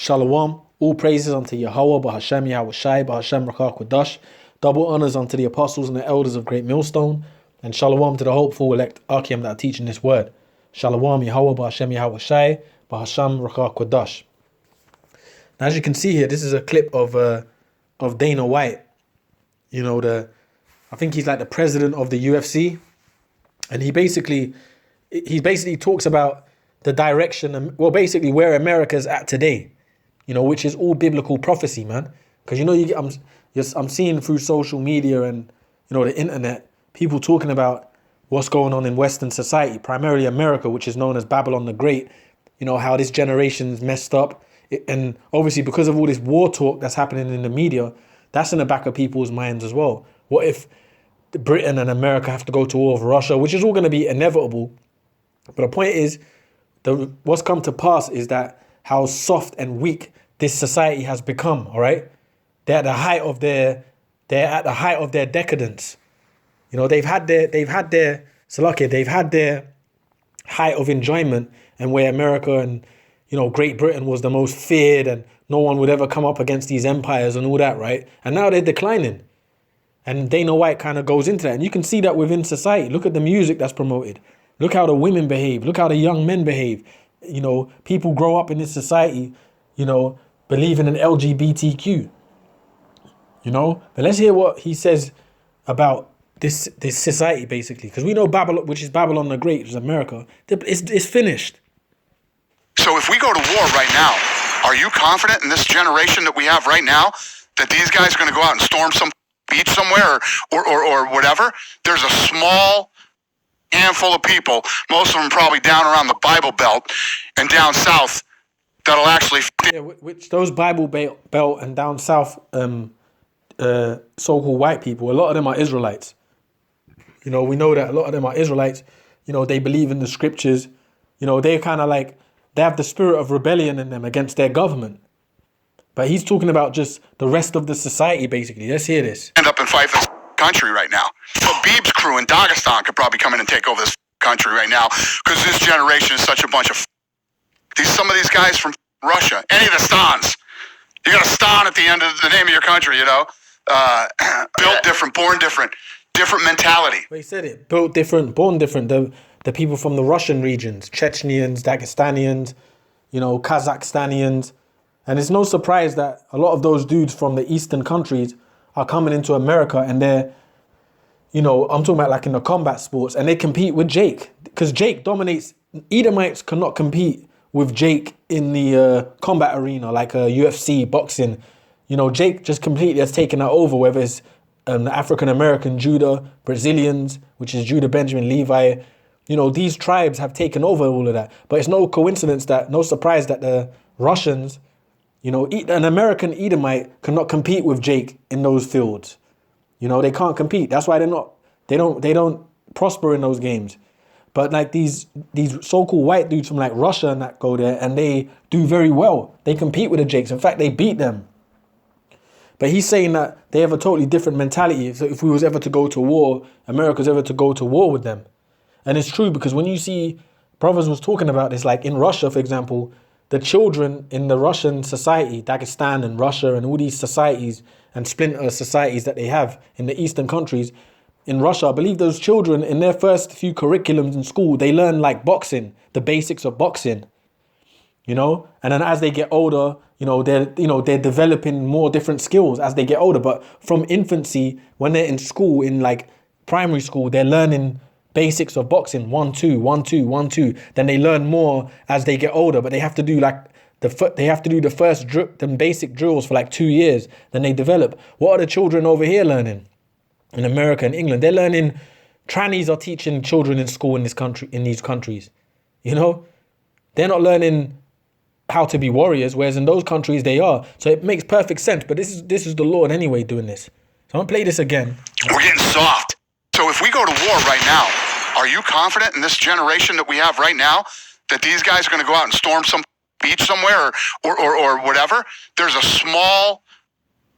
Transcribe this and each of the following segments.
Shalom. All praises unto Yahweh, Bahashem, Yahweh Shai, Bahashem, Rakah Kodash. Double honors unto the apostles and the elders of Great Millstone. And shalom to the hopeful elect Akim that are teaching this word. Shalom, Yahweh, Bahashem, Yahweh Shai, Bahashem, Rakah Kodash. Now, as you can see here, this is a clip of Dana White. You know, I think he's like the president of the UFC. And he basically talks about the direction, well, basically where America's at today, you know, which is all biblical prophecy, man. Because, you know, I'm seeing through social media and, you know, the internet, people talking about what's going on in Western society, primarily America, which is known as Babylon the Great, you know, how this generation's messed up. And obviously because of all this war talk that's happening in the media, that's in the back of people's minds as well. What if Britain and America have to go to war with Russia, which is all going to be inevitable. But the point is, what's come to pass is that how soft and weak this society has become. All right, they're at the height of their decadence. You know, they've had their height of enjoyment, and where America and, you know, Great Britain was the most feared, and no one would ever come up against these empires and all that, right? And now they're declining. And Dana White kind of goes into that. And you can see that within society. Look at the music that's promoted. Look how the women behave. Look how the young men behave. You know, people grow up in this society, you know, believing in LGBTQ. You know? But let's hear what he says about this society, basically. Because we know Babylon, which is Babylon the Great, which is America, it's finished. So if we go to war right now, are you confident in this generation that we have right now that these guys are going to go out and storm some beach somewhere or whatever? There's a small handful of people, most of them probably down around the Bible Belt and down south, that'll actually... Yeah, which those Bible Belt and down south so-called white people, a lot of them are Israelites. You know, we know that a lot of them are Israelites. You know, they believe in the scriptures. You know, they're kind of like, they have the spirit of rebellion in them against their government. But he's talking about just the rest of the society, basically. Let's hear this. End up and fight this country right now. Habib's crew in Dagestan could probably come in and take over this country right now because this generation is such a bunch of... Some of these guys from Russia, any of the Stans. You got a Stan at the end of the name of your country, you know? Built different, born different mentality. Well, he said it. Built different, born different. The people from the Russian regions, Chechnyans, Dagestanians, you know, Kazakhstanians. And it's no surprise that a lot of those dudes from the eastern countries are coming into America, and they're, you know, I'm talking about like in the combat sports, and they compete with Jake because Jake dominates. Edomites cannot compete with Jake in the combat arena like UFC, boxing. You know, Jake just completely has taken that over, whether it's the African-American Judah, Brazilians, which is Judah, Benjamin, Levi. You know, these tribes have taken over all of that. But it's no coincidence no surprise that the Russians, you know, an American Edomite cannot compete with Jake in those fields. You know, they can't compete. That's why they don't prosper in those games. But like these so-called white dudes from like Russia and that go there and they do very well. They compete with the Jakes. In fact, they beat them. But he's saying that they have a totally different mentality. So if we was ever to go to war, America's ever to go to war with them. And it's true because when you see, Brothers was talking about this, like in Russia, for example, the children in the Russian society, Dagestan and Russia and all these societies and splinter societies that they have in the eastern countries, in Russia, I believe those children in their first few curriculums in school, they learn like boxing, the basics of boxing, you know? And then as they get older, they're developing more different skills as they get older. But from infancy, when they're in school, in like primary school, they're learning basics of boxing, 1, 2, 1, 2, 1, 2. Then they learn more as they get older, but they have to do like the first them basic drills for like 2 years. Then they develop. What are the children over here learning? In America and England, they're learning. Trannies are teaching children in school in these countries. You know, they're not learning how to be warriors, whereas in those countries they are. So it makes perfect sense. But this is the Lord anyway doing this. So I'm gonna play this again. We're getting soft. So if we go to war right now, are you confident in this generation that we have right now that these guys are going to go out and storm some beach somewhere or whatever? There's a small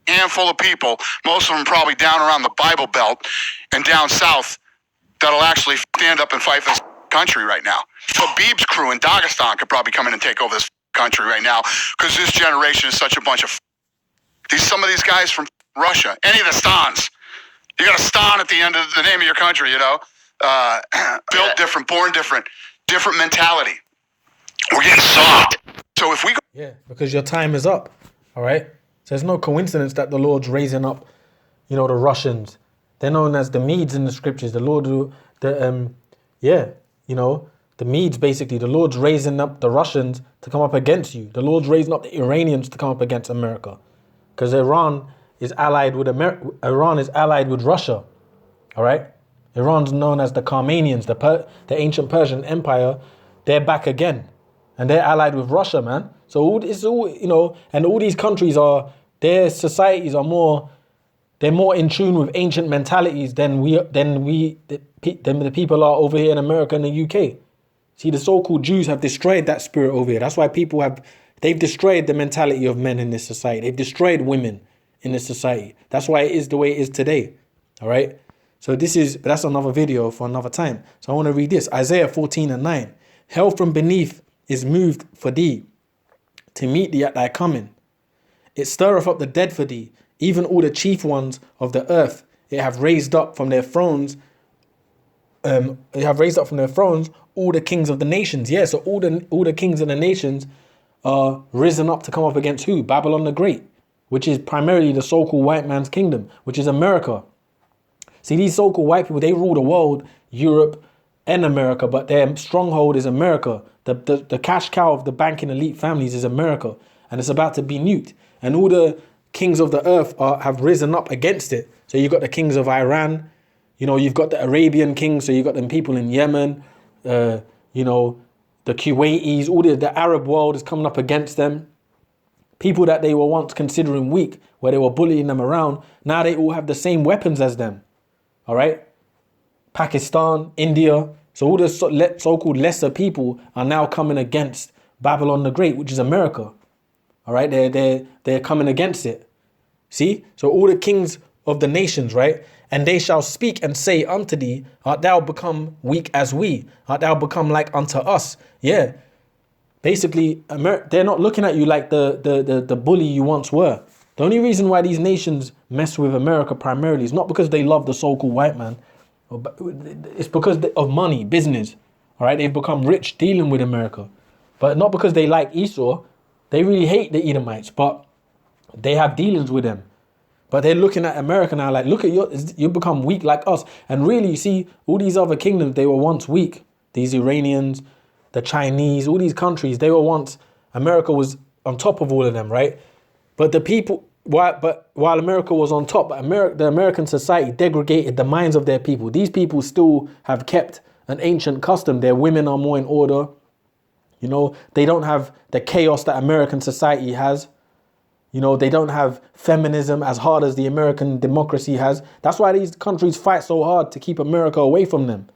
handful of people, most of them probably down around the Bible Belt and down south, that'll actually stand up and fight this country right now. Habib's crew in Dagestan could probably come in and take over this country. country right now because this generation is such a bunch of some of these guys from Russia, any of the Stans. You got a Stan at the end of the name of your country, you know. Built different, born different mentality. We're getting soft. So if we go, because your time is up. All right. So it's no coincidence that the Lord's raising up, you know, the Russians. They're known as the Medes in the scriptures. The Lord, you know, the Medes basically. The Lord's raising up the Russians to come up against you. The Lord's raising up the Iranians to come up against America, because Iran is allied with Iran is allied with Russia. All right. Iran's known as the Karmanians, the ancient Persian Empire. They're back again, and they're allied with Russia, man. So it's all, you know, and all these countries their societies are more in tune with ancient mentalities than the people are over here in America and the UK. See, the so-called Jews have destroyed that spirit over here. That's why they've destroyed the mentality of men in this society. They've destroyed women in this society. That's why it is the way it is today. All right. So that's another video for another time. So I want to read this. Isaiah 14:9. Hell from beneath is moved for thee, to meet thee at thy coming. It stirreth up the dead for thee, even all the chief ones of the earth. It have raised up from their thrones. All the kings of the nations. Yeah, so all the kings of the nations are risen up to come up against who? Babylon the Great, which is primarily the so-called white man's kingdom, which is America. See, these so-called white people, they rule the world, Europe and America, but their stronghold is America. The cash cow of the banking elite families is America, and it's about to be nuked. And all the kings of the earth have risen up against it. So you've got the kings of Iran, you know, you've got the Arabian kings, so you've got them people in Yemen, you know, the Kuwaitis, all the Arab world is coming up against them. People that they were once considering weak, where they were bullying them around, now they all have the same weapons as them. All right, Pakistan, India. So all the so-called lesser people are now coming against Babylon the Great, which is America. All right, they're coming against it. See, so all the kings of the nations, right? And they shall speak and say unto thee, art thou become weak as we? Art thou become like unto us? Yeah. Basically, they're not looking at you like the bully you once were. The only reason why these nations mess with America primarily is not because they love the so-called white man. It's because of money, business. All right, they've become rich dealing with America. But not because they like Esau. They really hate the Edomites, but they have dealings with them. But they're looking at America now like, look at you become weak like us. And really, you see, all these other kingdoms, they were once weak. These Iranians, the Chinese, all these countries, they were once, America was on top of all of them, right? But the people, while America was on top, the American society degraded the minds of their people. These people still have kept an ancient custom. Their women are more in order. You know, they don't have the chaos that American society has. You know, they don't have feminism as hard as the American democracy has. That's why these countries fight so hard to keep America away from them,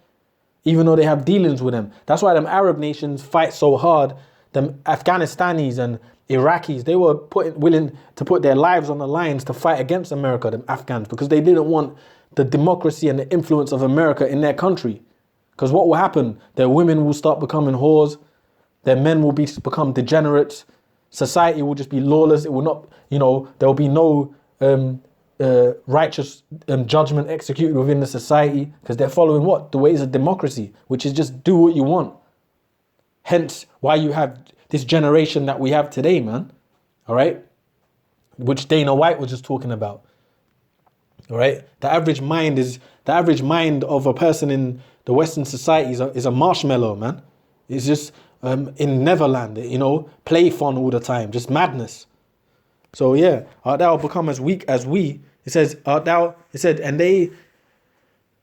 even though they have dealings with them. That's why them Arab nations fight so hard. Them Afghanistanis and Iraqis, they were willing to put their lives on the lines to fight against America, them Afghans, because they didn't want the democracy and the influence of America in their country. Because what will happen? Their women will start becoming whores. Their men will become degenerates. Society will just be lawless. It will not, you know, there will be no righteous judgment executed within the society, because they're following what? The ways of democracy, which is just do what you want. Hence why you have this generation that we have today, man. All right? Which Dana White was just talking about. All right? The average mind of a person in the Western society is a marshmallow, man. It's just in Neverland, you know, play fun all the time, just madness. So yeah, art thou become as weak as we? It says, and they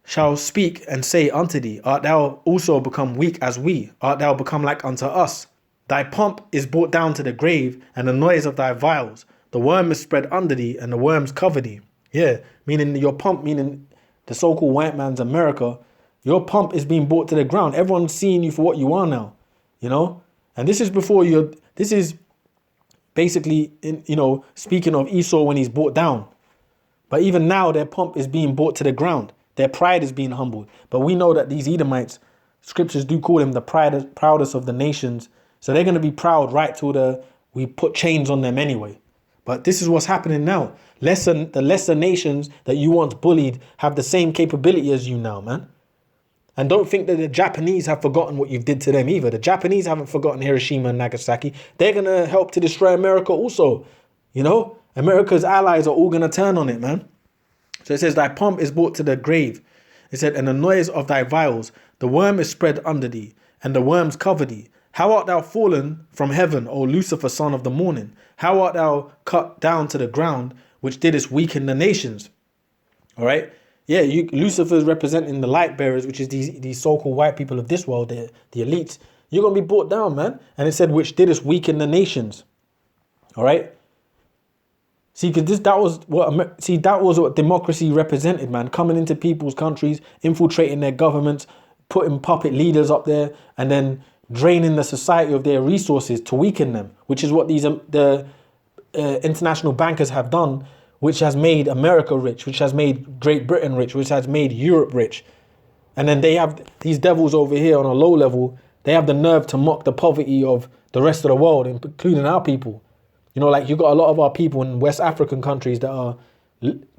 shall speak and say unto thee, art thou also become weak as we? Art thou become like unto us? Thy pomp is brought down to the grave, and the noise of thy vials. The worm is spread under thee, and the worms cover thee. Yeah, meaning your pomp, meaning the so-called white man's America, your pomp is being brought to the ground. Everyone's seeing you for what you are now, you know? And this is this is basically, you know, speaking of Esau when he's brought down. But even now, their pomp is being brought to the ground. Their pride is being humbled. But we know that these Edomites, scriptures do call them the proudest of the nations. So they're going to be proud right till we put chains on them anyway. But this is what's happening now. The lesser nations that you once bullied have the same capability as you now, man. And don't think that the Japanese have forgotten what you've did to them either. The Japanese haven't forgotten Hiroshima and Nagasaki. They're going to help to destroy America also. You know, America's allies are all going to turn on it, man. So it says, thy pomp is brought to the grave. It said, and the noise of thy vials, the worm is spread under thee, and the worms cover thee. How art thou fallen from heaven, O Lucifer, son of the morning? How art thou cut down to the ground, which didst weaken the nations? All right. Yeah, Lucifer is representing the light bearers, which is these so-called white people of this world, the elites. You're going to be brought down, man. And it said, which didst weaken the nations. All right. See, because that was what democracy represented, man. Coming into people's countries, infiltrating their governments, putting puppet leaders up there, and then draining the society of their resources to weaken them, which is what the international bankers have done, which has made America rich, which has made Great Britain rich, which has made Europe rich. And then they have these devils over here on a low level. They have the nerve to mock the poverty of the rest of the world, including our people. You know, like you got a lot of our people in West African countries that are,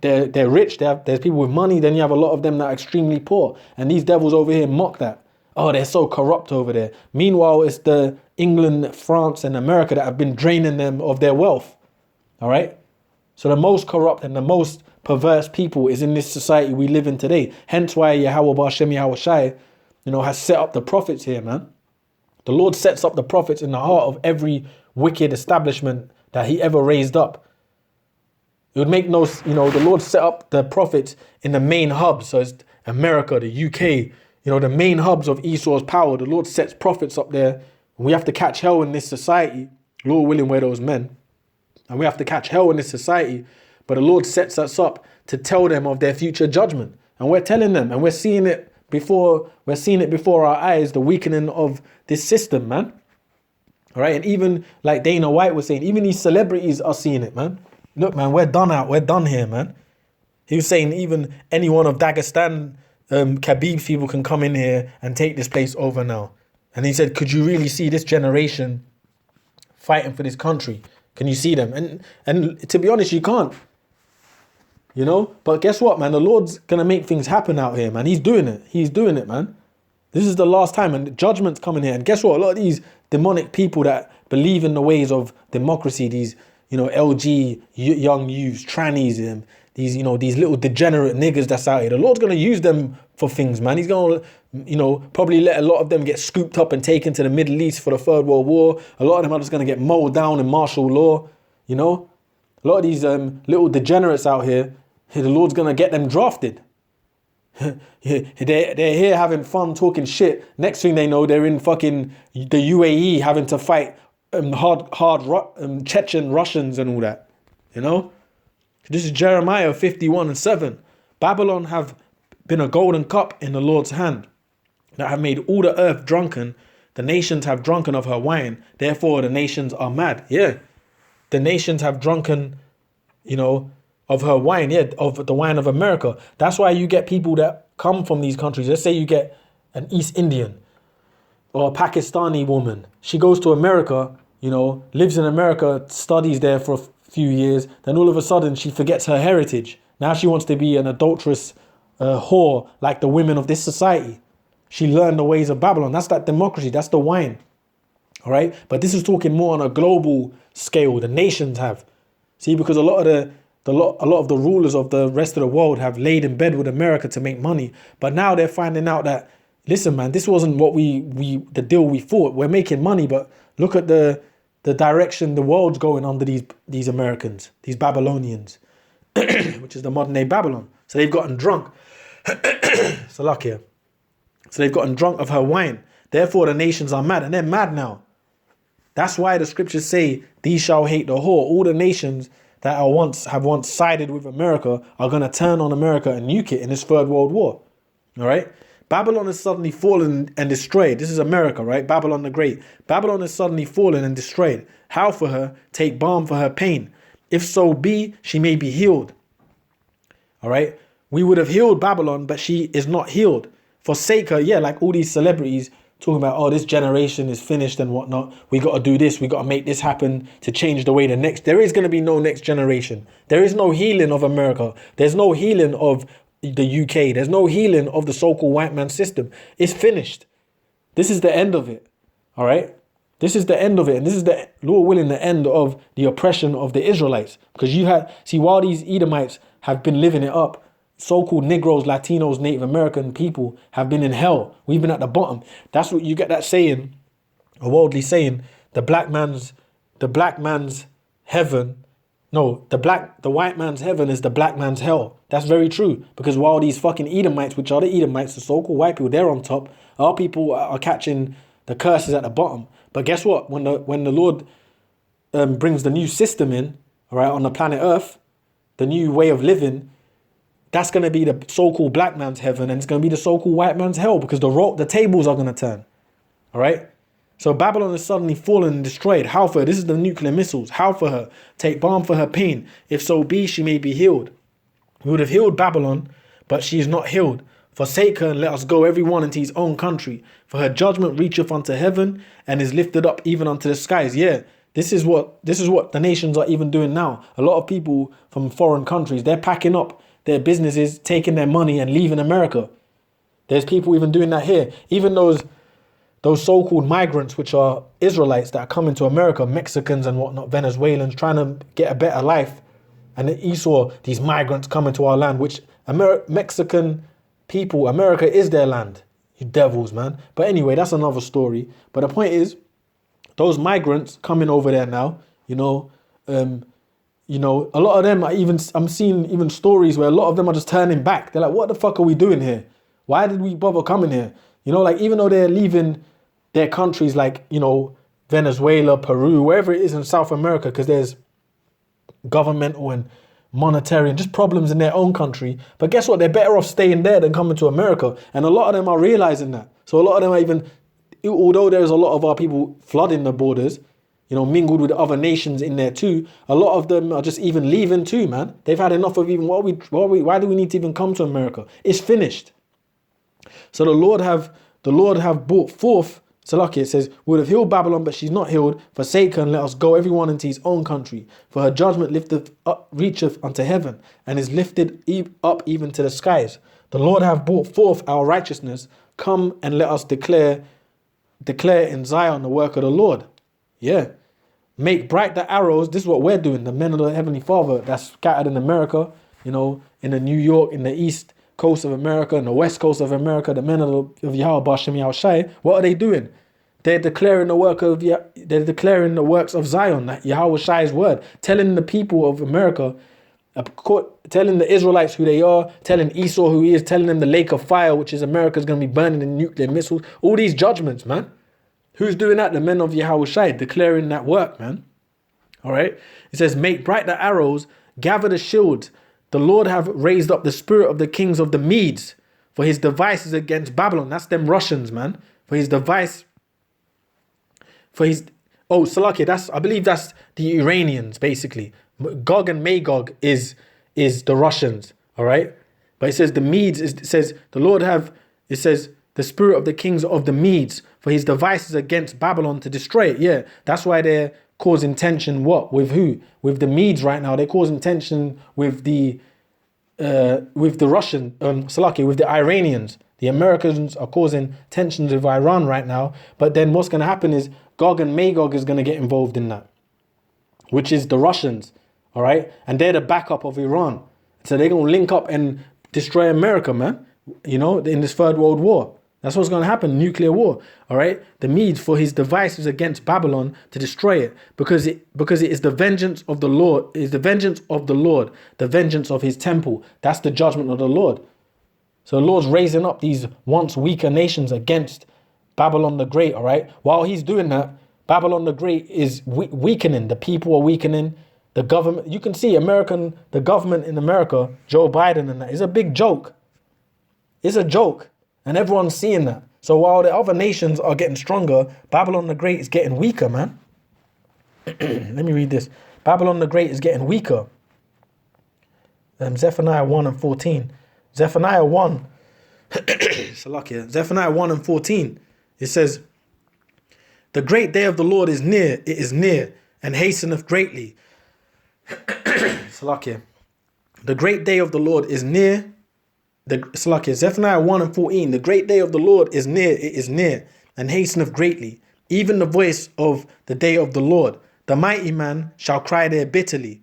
they're rich. There's people with money. Then you have a lot of them that are extremely poor. And these devils over here mock that. Oh, they're so corrupt over there. Meanwhile, it's the England, France, and America that have been draining them of their wealth. All right. So the most corrupt and the most perverse people is in this society we live in today. Hence why Yahweh B'Hashem Yahweh Shai, has set up the prophets here, man. The Lord sets up the prophets in the heart of every wicked establishment that he ever raised up. It would make no, the Lord set up the prophets in the main hubs. So it's America, the UK, the main hubs of Esau's power. The Lord sets prophets up there. We have to catch hell in this society. Lord willing, we're those men. And we have to catch hell in this society. But the Lord sets us up to tell them of their future judgment. And we're telling them, and we're seeing it before our eyes, the weakening of this system, man. All right. And even like Dana White was saying, even these celebrities are seeing it, man. Look, man, we're done out. We're done here, man. He was saying even anyone of Dagestan, Khabib people can come in here and take this place over now. And he said, could you really see this generation fighting for this country? Can you see them? And to be honest, you can't. But guess what, man? The Lord's going to make things happen out here, man. He's doing it. He's doing it, man. This is the last time, and the judgment's coming here. And guess what? A lot of these demonic people that believe in the ways of democracy, these, LG, young youths, trannies, these little degenerate niggas that's out here, the Lord's going to use them for things, man. He's going to, probably let a lot of them get scooped up and taken to the Middle East for the Third World War. A lot of them are just going to get mowed down in martial law, A lot of these little degenerates out here, the Lord's going to get them drafted. They're here having fun, talking shit. Next thing they know, they're in fucking the UAE having to fight hard Chechen Russians and all that. This is Jeremiah 51:7. Babylon have been a golden cup in the Lord's hand that have made all the earth drunken. The nations have drunken of her wine. Therefore, the nations are mad. Yeah. The nations have drunken, of her wine. Yeah. Of the wine of America. That's why you get people that come from these countries. Let's say you get an East Indian or a Pakistani woman. She goes to America, lives in America, studies there for a few years. Then all of a sudden she forgets her heritage. Now she wants to be an adulterous whore like the women of this society. She learned the ways of Babylon. That's that democracy. That's the wine. All right. But this is talking more on a global scale. The nations have. See, because a lot of the rulers of the rest of the world have laid in bed with America to make money. But now they're finding out that, listen, man, this wasn't what the deal we thought. We're making money, but look at the direction the world's going under these Americans, these Babylonians, which is the modern day Babylon. So they've gotten drunk. Salakia. So they've gotten drunk of her wine. Therefore, the nations are mad, and they're mad now. That's why the scriptures say, these shall hate the whore. All the nations that have once sided with America are going to turn on America and nuke it in this Third World War. All right. Babylon is suddenly fallen and destroyed. This is America, right? Babylon the Great. Babylon is suddenly fallen and destroyed. How for her? Take balm for her pain. If so be, she may be healed. All right. We would have healed Babylon, but she is not healed. Forsake her. Yeah, like all these celebrities talking about, oh, this generation is finished and whatnot. We got to do this. We got to make this happen to change the way the next. There is going to be no next generation. There is no healing of America. There's no healing of the UK. There's no healing of the so-called white man system. It's finished. This is the end of it. All right. This is the end of it. And this is the, Lord willing, the end of the oppression of the Israelites. Because while these Edomites have been living it up, so-called Negroes, Latinos, Native American people have been in hell. We've been at the bottom. That's what you get that saying, a worldly saying, the white man's heaven is the black man's hell. That's very true. Because while these fucking Edomites, which are the Edomites, the so-called white people, they're on top, our people are catching the curses at the bottom. But guess what? When the Lord brings the new system in, all right, on the planet Earth, the new way of living, that's going to be the so-called black man's heaven, and it's going to be the so-called white man's hell, because the tables are going to turn. All right? So Babylon is suddenly fallen and destroyed. How for her? This is the nuclear missiles. How for her? Take balm for her pain. If so be, she may be healed. We would have healed Babylon, but she is not healed. Forsake her and let us go every one into his own country. For her judgment reacheth unto heaven and is lifted up even unto the skies. Yeah, this is what the nations are even doing now. A lot of people from foreign countries, they're packing up their businesses, taking their money and leaving America. There's people even doing that here. Even those so-called migrants, which are Israelites that are coming to America, Mexicans and whatnot, Venezuelans, trying to get a better life. And then you saw these migrants coming to our land, which Mexican people, America is their land. You devils, man. But anyway, that's another story. But the point is, those migrants coming over there now, a lot of them are I'm seeing even stories where a lot of them are just turning back. They're like, what the fuck are we doing here? Why did we bother coming here? Even though they're leaving their countries like, Venezuela, Peru, wherever it is in South America, because there's governmental and monetary and just problems in their own country. But guess what? They're better off staying there than coming to America. And a lot of them are realizing that. So a lot of them are even, although there's a lot of our people flooding the borders, mingled with other nations in there too, a lot of them are just even leaving too, man. They've had enough of even, why do we need to even come to America? It's finished. So the Lord have brought forth, Salaki, it says, would have healed Babylon, but she's not healed. Forsake her and let us go everyone into his own country. For her judgment reacheth unto heaven, and is lifted up even to the skies. The Lord have brought forth our righteousness. Come and let us declare in Zion the work of the Lord. Yeah. Make bright the arrows. This is what we're doing. The men of the Heavenly Father that's scattered in America, in the New York, in the East Coast of America, and the West Coast of America, the men of Yahweh Bashem Yahushai, what are they doing? They're declaring the works of Zion, that Yahweh Shai's word, telling the people of America, telling the Israelites who they are, telling Esau who he is, telling them the lake of fire, which is America's going to be burning in nuclear missiles. All these judgments, man. Who's doing that? The men of Yahweh Shai, declaring that work, man. All right. It says, make bright the arrows, gather the shields. The Lord have raised up the spirit of the kings of the Medes, for his devices against Babylon. That's them Russians, man. Salakia, I believe that's the Iranians, basically. Gog and Magog is the Russians, all right? But it says the Medes, it says the spirit of the kings of the Medes, for his devices against Babylon to destroy it. Yeah, that's why they're causing tension. What? With who? With the Medes right now. They're causing tension with the Russian, with the Iranians. The Americans are causing tensions with Iran right now. But then what's going to happen is Gog and Magog is going to get involved in that, which is the Russians, all right? And they're the backup of Iran. So they're going to link up and destroy America, man, in this Third World War. That's what's going to happen, nuclear war, all right? The Medes, for his devices against Babylon to destroy it, because it is the vengeance of the Lord, the vengeance of his temple. That's the judgment of the Lord. So the Lord's raising up these once weaker nations against Babylon the Great, all right? While he's doing that, Babylon the Great is weakening. The people are weakening. The government, you can see the government in America, Joe Biden and that, is a big joke. It's a joke. And everyone's seeing that. So while the other nations are getting stronger, Babylon the Great is getting weaker, man. Let me read this. Babylon the Great is getting weaker. Zephaniah 1 and 14. Zephaniah 1. Zephaniah 1 and 14. It says, the great day of the Lord is near, it is near, and hasteneth greatly. Salakia. The great day of the Lord is near. Salakia, Zephaniah 1 and 14. The great day of the Lord is near, it is near, and hasteneth greatly. Even the voice of the day of the Lord. The mighty man shall cry there bitterly.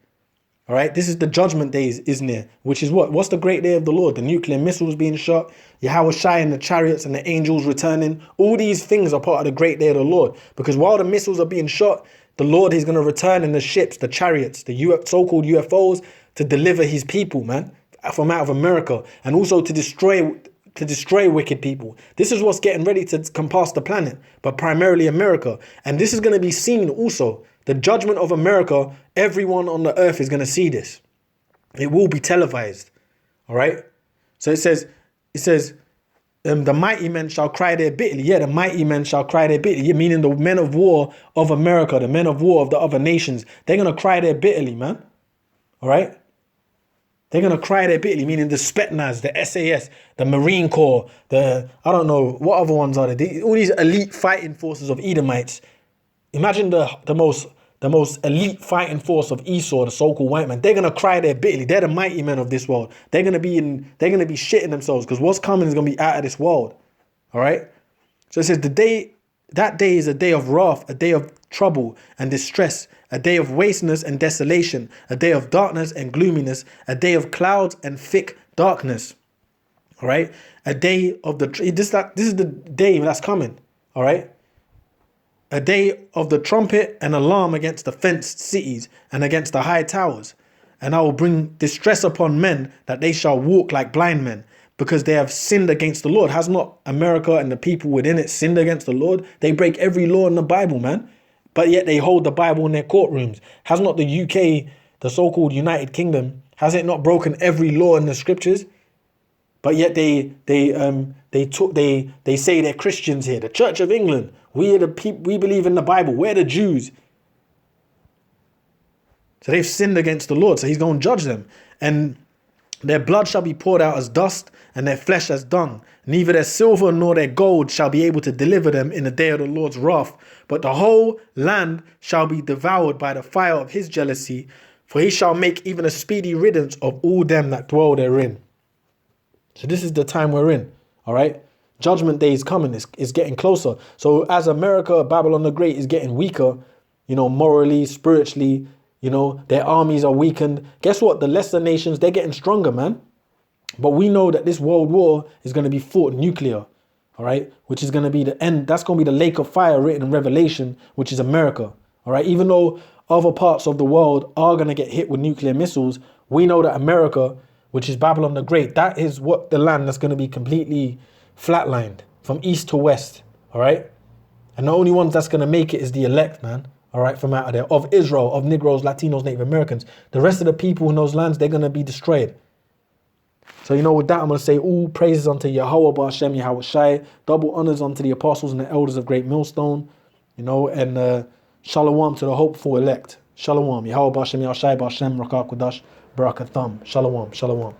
All right, this is the judgment days is near, which is what? What's the great day of the Lord? The nuclear missiles being shot, Yahweh Shai and the chariots and the angels returning. All these things are part of the great day of the Lord. Because while the missiles are being shot, the Lord is going to return in the ships, the chariots, the so-called UFOs to deliver his people, man, from out of America, and also to destroy wicked people. This is what's getting ready to come past the planet, but primarily America. And this is going to be seen also. The judgment of America, everyone on the earth is going to see this. It will be televised. All right. So it says, the mighty men shall cry there bitterly. Yeah, the mighty men shall cry there bitterly. Meaning the men of war of America, the men of war of the other nations, they're going to cry there bitterly, man. All right. They're going to cry there bitterly, meaning the Spetsnaz, the SAS, the Marine Corps, I don't know, what other ones are there? All these elite fighting forces of Edomites. Imagine the most elite fighting force of Esau, the so-called white man. They're gonna cry there bitterly. They're the mighty men of this world. They're gonna be shitting themselves because what's coming is gonna be out of this world. All right. So it says that day is a day of wrath, a day of trouble and distress, a day of wasteness and desolation, a day of darkness and gloominess, a day of clouds and thick darkness. All right. A day of this is the day that's coming. All right. A day of the trumpet and alarm against the fenced cities and against the high towers. And I will bring distress upon men that they shall walk like blind men because they have sinned against the Lord. Has not America and the people within it sinned against the Lord? They break every law in the Bible, man. But yet they hold the Bible in their courtrooms. Has not the UK, the so-called United Kingdom, has it not broken every law in the scriptures? But yet they say they're Christians here. The Church of England, we are the people. We believe in the Bible. We're the Jews. So they've sinned against the Lord. So he's going to judge them. And their blood shall be poured out as dust, and their flesh as dung. Neither their silver nor their gold shall be able to deliver them in the day of the Lord's wrath. But the whole land shall be devoured by the fire of his jealousy, for he shall make even a speedy riddance of all them that dwell therein. So this is the time we're in, all right? Judgment day is coming. It's getting closer. So as America, Babylon the Great is getting weaker, morally, spiritually, their armies are weakened. Guess what? The lesser nations, they're getting stronger, man. But we know that this world war is going to be fought nuclear, all right? Which is going to be the end. That's going to be the lake of fire written in Revelation, which is America, all right? Even though other parts of the world are going to get hit with nuclear missiles, we know that America, which is Babylon the Great, that is what the land that's going to be completely flatlined from east to west, all right? And the only ones that's going to make it is the elect, man, all right, from out of there, of Israel, of Negroes, Latinos, Native Americans. The rest of the people in those lands, they're going to be destroyed. So, with that, I'm going to say all praises unto Yahweh Ba'Shem, Yahweh Shai, double honors unto the apostles and the elders of Great Millstone, and shalom to the hopeful elect. Shalom. Yahweh Ba'Shem, Yahweh Shai, Ba'Shem, Rakah Kudash, Barakatham. Shalom. Shalom.